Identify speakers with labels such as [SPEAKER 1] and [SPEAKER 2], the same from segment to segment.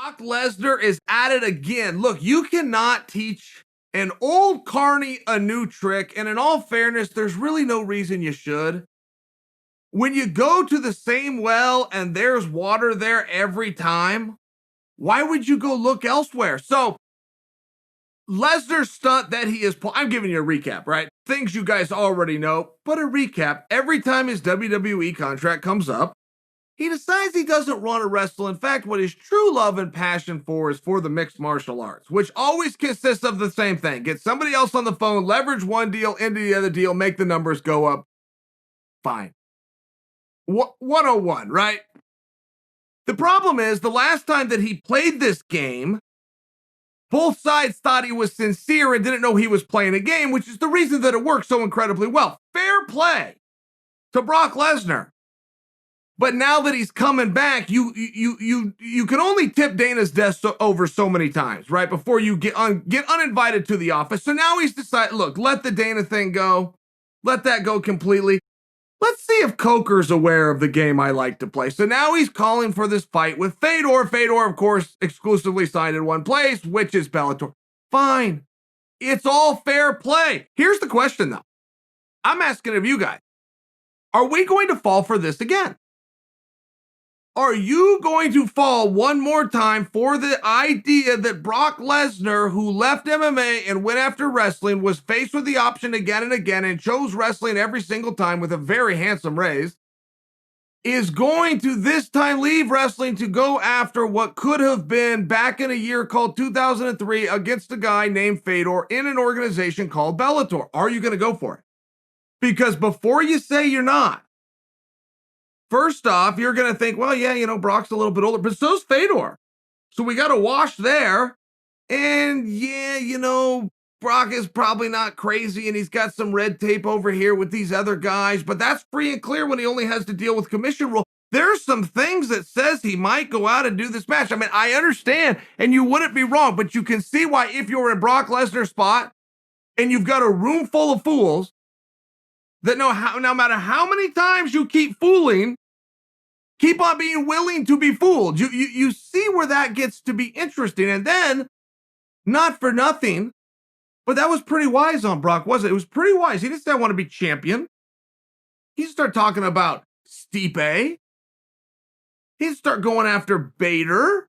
[SPEAKER 1] Brock Lesnar is at it again. Look, you cannot teach an old carny a new trick. And in all fairness, there's really no reason you should. When you go to the same well and there's water there every time, why would you go look elsewhere? So Lesnar's stunt that he is, I'm giving you a recap, right? Things you guys already know, but a recap. Every time his WWE contract comes up, he decides he doesn't want to wrestle. In fact, what his true love and passion for is for the mixed martial arts, which always consists of the same thing. Get somebody else on the phone, leverage one deal into the other deal, make the numbers go up. Fine. 101, right? The problem is the last time that he played this game, both sides thought he was sincere and didn't know he was playing a game, which is the reason that it worked so incredibly well. Fair play to Brock Lesnar. But now that he's coming back, you can only tip Dana's desk over so many times, right? Before you get uninvited to the office. So now he's decided, look, let the Dana thing go. Let that go completely. Let's see if Coker's aware of the game I like to play. So now he's calling for this fight with Fedor. Fedor, of course, exclusively signed in one place, which is Bellator. Fine. It's all fair play. Here's the question, though. I'm asking of you guys. Are we going to fall for this again? Are you going to fall one more time for the idea that Brock Lesnar, who left MMA and went after wrestling, was faced with the option again and again and chose wrestling every single time with a very handsome raise, is going to this time leave wrestling to go after what could have been back in a year called 2003 against a guy named Fedor in an organization called Bellator? Are you going to go for it? Because before you say you're not, first off, you're going to think, well, yeah, Brock's a little bit older, but so's Fedor. So we got a wash there. And yeah, Brock is probably not crazy and he's got some red tape over here with these other guys, but that's free and clear when he only has to deal with commission rule. There's some things that says he might go out and do this match. I mean, I understand and you wouldn't be wrong, but you can see why if you're in Brock Lesnar's spot and you've got a room full of fools, that no matter how many times you keep fooling, keep on being willing to be fooled. You see where that gets to be interesting. And then, not for nothing, but that was pretty wise on Brock, wasn't it? It was pretty wise. He didn't say, I want to be champion. He didn't start talking about Stipe. He didn't start going after Bader.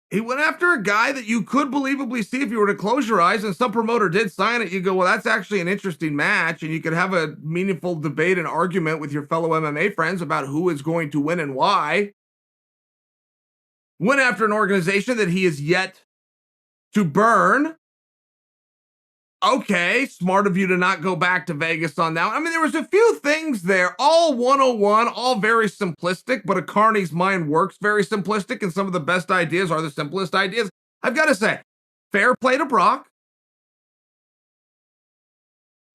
[SPEAKER 1] He went after a guy that you could believably see if you were to close your eyes and some promoter did sign it. You go, well, that's actually an interesting match. And you could have a meaningful debate and argument with your fellow MMA friends about who is going to win and why. Went after an organization that he is yet to burn. Okay, smart of you to not go back to Vegas on that. I mean, there was a few things there, all 101, all very simplistic, but a carny's mind works very simplistic, and some of the best ideas are the simplest ideas. I've got to say, fair play to Brock.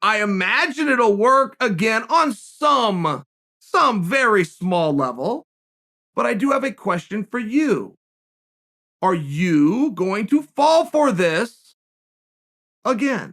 [SPEAKER 1] I imagine it'll work again on some very small level, but I do have a question for you. Are you going to fall for this again?